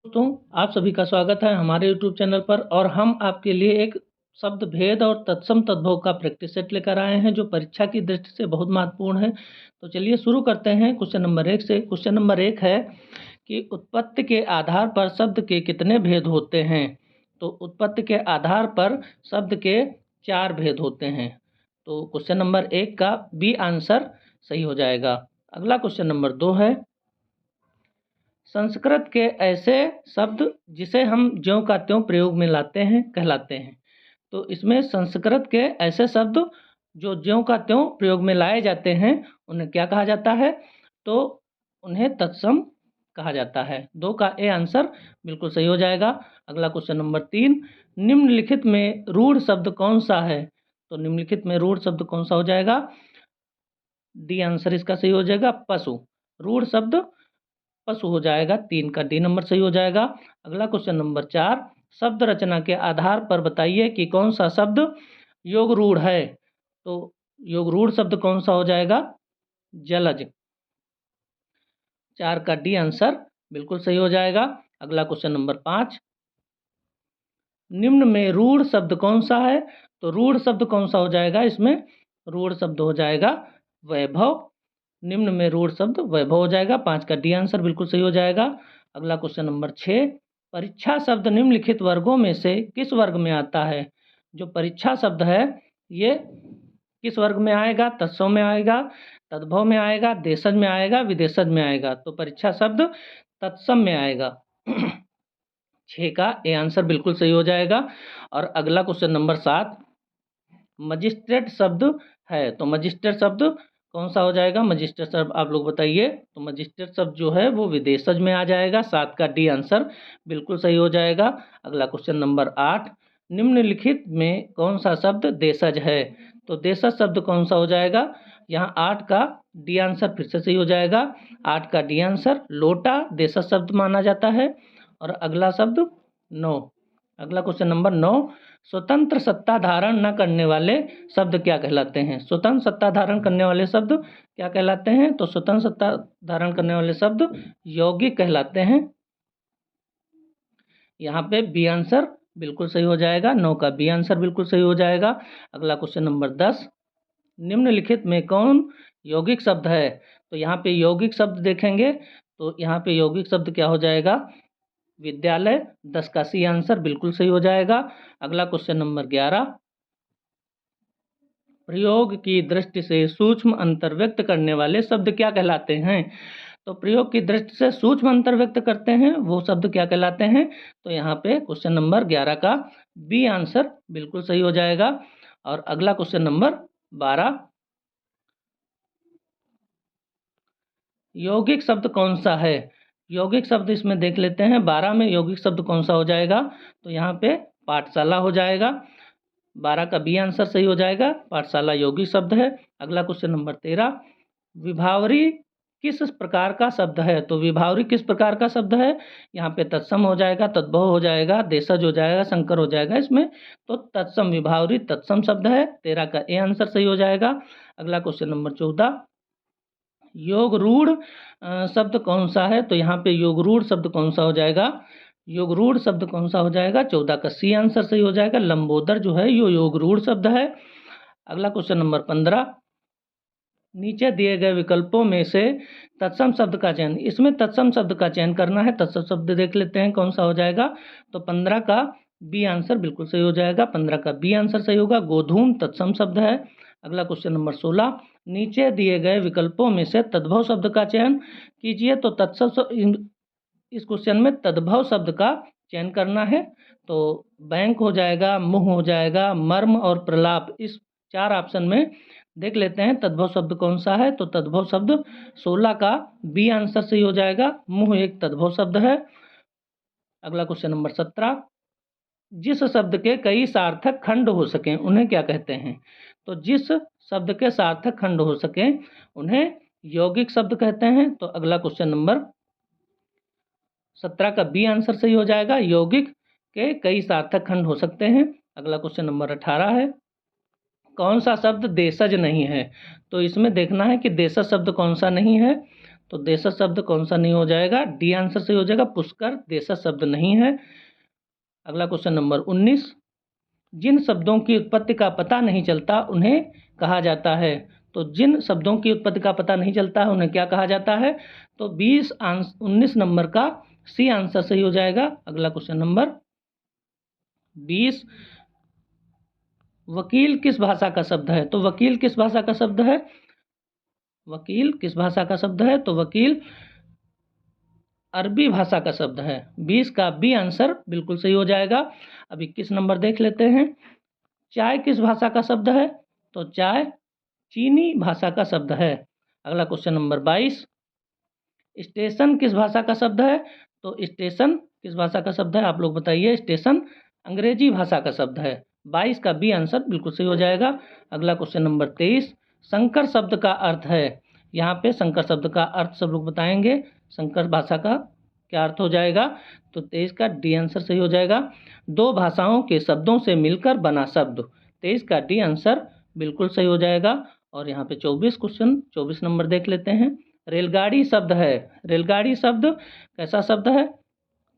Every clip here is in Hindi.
दोस्तों, आप सभी का स्वागत है हमारे यूट्यूब चैनल पर। और हम आपके लिए एक शब्द भेद और तत्सम तद्भव का प्रैक्टिस सेट लेकर आए हैं जो परीक्षा की दृष्टि से बहुत महत्वपूर्ण है। तो चलिए शुरू करते हैं क्वेश्चन नंबर 1 से। क्वेश्चन नंबर 1 है कि उत्पत्ति के आधार पर शब्द के कितने भेद होते हैं। तो उत्पत्ति के आधार पर शब्द के 4 भेद होते हैं। तो क्वेश्चन नंबर 1 का बी आंसर सही हो जाएगा। अगला क्वेश्चन नंबर 2 है, संस्कृत के ऐसे शब्द जिसे हम ज्यों का त्यों प्रयोग में लाते हैं कहलाते हैं। तो इसमें संस्कृत के ऐसे शब्द जो ज्यों का त्यों प्रयोग में लाए जाते हैं उन्हें क्या कहा जाता है। तो उन्हें तत्सम कहा जाता है। 2 का ए आंसर बिल्कुल सही हो जाएगा। अगला क्वेश्चन नंबर 3, निम्नलिखित में रूढ़ शब्द कौन सा है। तो निम्नलिखित में रूढ़ शब्द कौन सा हो जाएगा। डी आंसर इसका सही हो जाएगा, पशु। रूढ़ शब्द पशु हो जाएगा। 3 का डी नंबर सही हो जाएगा। अगला क्वेश्चन नंबर 4, शब्द रचना के आधार पर बताइए कि कौन सा शब्द योग रूढ़ है। तो योग रूढ़ शब्द कौन सा हो जाएगा, जलज। 4 का डी आंसर बिल्कुल सही हो जाएगा। अगला क्वेश्चन नंबर 5, निम्न में रूढ़ शब्द कौन सा है। तो रूढ़ शब्द कौन सा हो जाएगा, इसमें रूढ़ शब्द हो जाएगा वैभव। निम्न में रूढ़ शब्द वैभव हो जाएगा। 5 का डी आंसर बिल्कुल सही हो जाएगा। अगला क्वेश्चन नंबर 6, परीक्षा शब्द निम्नलिखित वर्गों में से किस वर्ग में आता है। जो परीक्षा शब्द है ये किस वर्ग में आएगा, तत्सम में आएगा, तद्भव में आएगा, देशज में आएगा, विदेशज में आएगा। तो परीक्षा शब्द तत्सम में आएगा। 6 का ए आंसर बिल्कुल सही हो जाएगा। और अगला क्वेश्चन नंबर 7, मजिस्ट्रेट शब्द है। तो मजिस्ट्रेट शब्द कौन सा हो जाएगा, मजिस्ट्रेट शब्द आप लोग बताइए। तो मजिस्ट्रेट शब्द जो है वो विदेशज में आ जाएगा। 7 का डी आंसर बिल्कुल सही हो जाएगा। अगला क्वेश्चन नंबर 8, निम्नलिखित में कौन सा शब्द देशज है। तो देशज शब्द कौन सा हो जाएगा। यहाँ 8 का डी आंसर फिर से सही हो जाएगा। 8 का डी आंसर लोटा देशज शब्द माना जाता है। और अगला शब्द 9। अगला क्वेश्चन नंबर 9, स्वतंत्र सत्ता धारण न करने वाले शब्द क्या कहलाते हैं। स्वतंत्र सत्ता धारण करने वाले शब्द क्या कहलाते हैं। तो स्वतंत्र सत्ता धारण करने वाले शब्द यौगिक कहलाते हैं। यहाँ पे बी आंसर बिल्कुल सही हो जाएगा। 9 का बी आंसर बिल्कुल सही हो जाएगा। अगला क्वेश्चन नंबर 10, निम्नलिखित में कौन यौगिक शब्द है। तो यहाँ पे यौगिक शब्द देखेंगे तो यहाँ पे यौगिक शब्द क्या हो जाएगा, विद्यालय। 10 का सी आंसर बिल्कुल सही हो जाएगा। अगला क्वेश्चन नंबर 11, प्रयोग की दृष्टि से सूक्ष्म अंतर व्यक्त करने वाले शब्द क्या कहलाते हैं। तो प्रयोग की दृष्टि से सूक्ष्म अंतर व्यक्त करते हैं वो शब्द क्या कहलाते हैं। तो यहाँ पे क्वेश्चन नंबर 11 का बी आंसर बिल्कुल सही हो जाएगा। और अगला क्वेश्चन नंबर 12, यौगिक शब्द कौन सा है। यौगिक शब्द इसमें देख लेते हैं। 12 में यौगिक शब्द कौन सा हो जाएगा। तो यहाँ पे पाठशाला हो जाएगा। 12 का बी आंसर सही हो जाएगा। पाठशाला यौगिक शब्द है। अगला क्वेश्चन नंबर 13, विभावरी किस प्रकार का शब्द है। तो विभावरी किस प्रकार का शब्द है। यहाँ पे तत्सम हो जाएगा, तद्भव हो जाएगा, देशज हो जाएगा, संकर हो जाएगा इसमें। तो तत्सम विभावरी तत्सम शब्द है। 13 का ए आंसर सही हो जाएगा। अगला क्वेश्चन नंबर 14, योग रूढ़ शब्द कौन सा है। तो यहाँ पे योग रूढ़ शब्द कौन सा हो जाएगा, योग रूढ़ शब्द कौन सा हो जाएगा। 14 का सी आंसर सही हो जाएगा। लंबोदर जो है ये योग रूढ़ शब्द है। अगला क्वेश्चन नंबर 15, नीचे दिए गए विकल्पों में से तत्सम शब्द का चयन। इसमें तत्सम शब्द का चयन करना है। तत्सम शब्द देख लेते हैं कौन सा हो जाएगा। तो 15 का बी आंसर बिल्कुल सही हो जाएगा। 15 का बी आंसर सही होगा। गोधूम तत्सम शब्द है। अगला क्वेश्चन नंबर 16, नीचे दिए गए विकल्पों में से तद्भव शब्द का चयन कीजिए। तो इस क्वेश्चन में तद्भव शब्द का चयन करना है। तो बैंक हो जाएगा, मुंह हो जाएगा, मर्म और प्रलाप। इस 4 ऑप्शन में देख लेते हैं तद्भव शब्द कौन सा है। तो तद्भव शब्द 16 का बी आंसर सही हो जाएगा। मुंह एक तद्भव शब्द है। अगला क्वेश्चन नंबर 17, जिस शब्द के कई सार्थक खंड हो सकें उन्हें क्या कहते हैं। तो जिस शब्द के सार्थक खंड हो सकें उन्हें यौगिक शब्द कहते हैं। तो अगला क्वेश्चन नंबर 17 का बी आंसर सही हो जाएगा। यौगिक के कई सार्थक खंड हो सकते हैं। अगला क्वेश्चन नंबर 18 है, कौन सा शब्द देशज नहीं है। तो इसमें देखना है कि देशज शब्द कौन सा नहीं है। तो देशज शब्द कौन सा नहीं हो जाएगा, डी आंसर सही हो जाएगा। पुष्कर देशज शब्द नहीं है। अगला क्वेश्चन नंबर 19, जिन शब्दों की उत्पत्ति का पता नहीं चलता उन्हें कहा जाता है। तो जिन शब्दों की उत्पत्ति का पता नहीं चलता है उन्हें क्या कहा जाता है, तो 19 नंबर का सी आंसर सही हो जाएगा। अगला क्वेश्चन नंबर 20, वकील किस भाषा का शब्द है। तो वकील किस भाषा का शब्द है, वकील किस भाषा का शब्द है, तो वकील अरबी भाषा का शब्द है। 20 का बी आंसर बिल्कुल सही हो जाएगा। अब 21 नंबर देख लेते हैं, चाय किस भाषा का शब्द है, तो चाय चीनी भाषा का शब्द है। अगला क्वेश्चन नंबर 22, स्टेशन किस भाषा का शब्द है, तो स्टेशन किस भाषा का शब्द है, आप लोग बताइए। स्टेशन अंग्रेजी भाषा का शब्द है। 22 का बी आंसर बिल्कुल सही हो जाएगा। अगला क्वेश्चन नंबर 23, संकर शब्द का अर्थ है। यहाँ पे संकर शब्द का अर्थ सब लोग बताएंगे, संकर भाषा का क्या अर्थ हो जाएगा, तो 23 का डी आंसर सही हो जाएगा। दो भाषाओं के शब्दों से मिलकर बना शब्द, 23 का डी आंसर बिल्कुल सही हो जाएगा। और यहाँ पे 24 नंबर देख लेते हैं, रेलगाड़ी शब्द है। रेलगाड़ी शब्द कैसा शब्द है,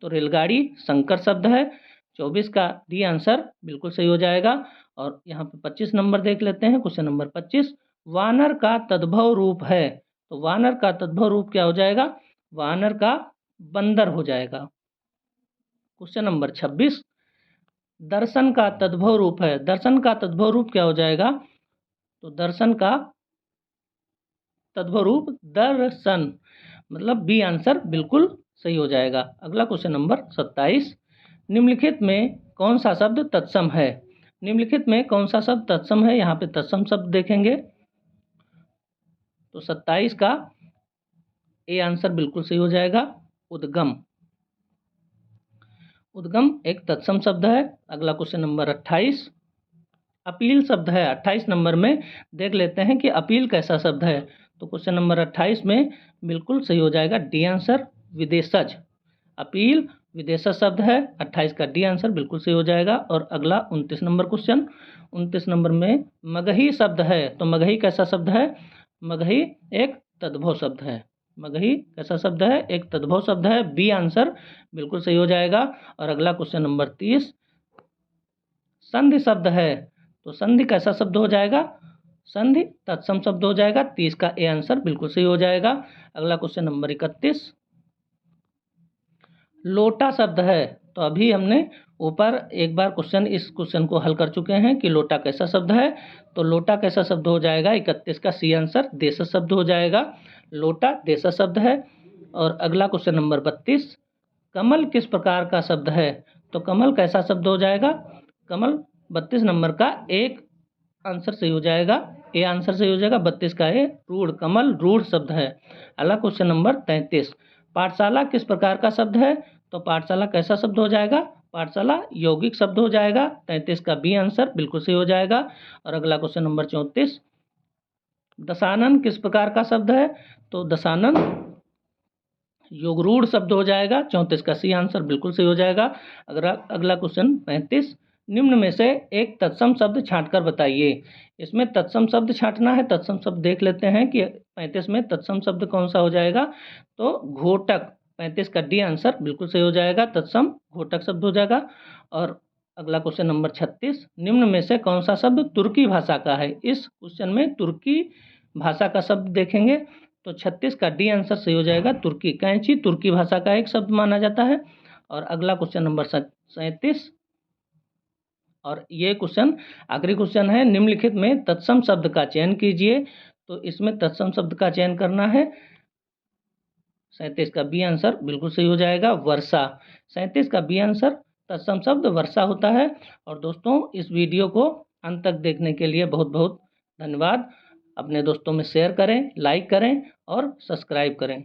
तो रेलगाड़ी संकर शब्द है। 24 का डी आंसर बिल्कुल सही हो जाएगा। और यहाँ पे 25 नंबर देख लेते हैं, क्वेश्चन नंबर 25, वानर का तद्भव रूप है। तो वानर का तद्भव रूप क्या हो जाएगा, वानर का बंदर हो जाएगा। क्वेश्चन नंबर 26, दर्शन का तद्भव रूप है। दर्शन का तद्भव रूप क्या हो जाएगा, तो दर्शन का तद्भव रूप दर्शन, मतलब बी आंसर बिल्कुल सही हो जाएगा। अगला क्वेश्चन नंबर 27, निम्नलिखित में कौन सा शब्द तत्सम है। निम्नलिखित में कौन सा शब्द तत्सम है, यहाँ पे तत्सम शब्द देखेंगे तो 27 का ए आंसर बिल्कुल सही हो जाएगा, उद्गम। उद्गम एक तत्सम शब्द है। अगला क्वेश्चन नंबर 28, अपील शब्द है। 28 नंबर में देख लेते हैं कि अपील कैसा शब्द है। तो क्वेश्चन नंबर 28 में बिल्कुल सही हो जाएगा डी आंसर, विदेशज। अपील विदेशज शब्द है। 28 का डी आंसर बिल्कुल सही हो जाएगा। और अगला 29 नंबर क्वेश्चन, 29 नंबर में मगही शब्द है। तो मगही कैसा शब्द है, मगही एक तद्भव शब्द है। मगही कैसा शब्द है, एक तद्भव शब्द है। बी आंसर बिल्कुल सही हो जाएगा। और अगला क्वेश्चन नंबर 30, संधि शब्द है। तो संधि कैसा शब्द हो जाएगा, संधि तत्सम शब्द हो जाएगा। 30 का ए आंसर बिल्कुल सही हो जाएगा। अगला क्वेश्चन नंबर 31, लोटा शब्द है। तो अभी हमने ऊपर एक बार इस क्वेश्चन को हल कर चुके हैं कि लोटा कैसा शब्द है। तो लोटा कैसा शब्द हो जाएगा, 31 का सी आंसर देशज शब्द हो जाएगा। लोटा देशज शब्द है। और अगला क्वेश्चन नंबर 32, कमल किस प्रकार का शब्द है। तो कमल कैसा शब्द हो जाएगा, कमल 32 नंबर का एक आंसर सही हो जाएगा, ए आंसर सही हो जाएगा। 32 का ए, रूढ़, कमल रूढ़ शब्द है। अगला क्वेश्चन नंबर 33, पाठशाला किस प्रकार का शब्द है। तो पाठशाला कैसा शब्द हो जाएगा, पाठशाला यौगिक शब्द हो जाएगा। 33 का बी आंसर बिल्कुल सही हो जाएगा। और अगला क्वेश्चन नंबर 34, दशानन किस प्रकार का शब्द है। तो दशानन योगरूढ़ शब्द हो जाएगा। 34 का सी आंसर बिल्कुल सही हो जाएगा। अगला क्वेश्चन 35, निम्न में से एक तत्सम शब्द छांटकर बताइए। इसमें तत्सम शब्द छांटना है। तत्सम शब्द देख लेते हैं कि 35 में तत्सम शब्द कौन सा हो जाएगा, तो घोटक। 35 का डी आंसर बिल्कुल सही हो जाएगा, तत्सम घोटक शब्द हो जाएगा। और अगला क्वेश्चन नंबर 36, निम्न में से कौन सा शब्द तुर्की भाषा का है। इस क्वेश्चन में तुर्की भाषा का शब्द देखेंगे तो 36 का डी आंसर सही हो जाएगा, तुर्की। कैंची तुर्की भाषा का एक शब्द माना जाता है। और अगला क्वेश्चन नंबर 37, और ये क्वेश्चन आखिरी क्वेश्चन है, निम्नलिखित में तत्सम शब्द का चयन कीजिए। तो इसमें तत्सम शब्द का चयन करना है। 37 का बी आंसर बिल्कुल सही हो जाएगा, वर्षा। 37 का बी आंसर तत्सम शब्द वर्षा होता है। और दोस्तों, इस वीडियो को अंत तक देखने के लिए बहुत बहुत धन्यवाद। अपने दोस्तों में शेयर करें, लाइक करें और सब्सक्राइब करें।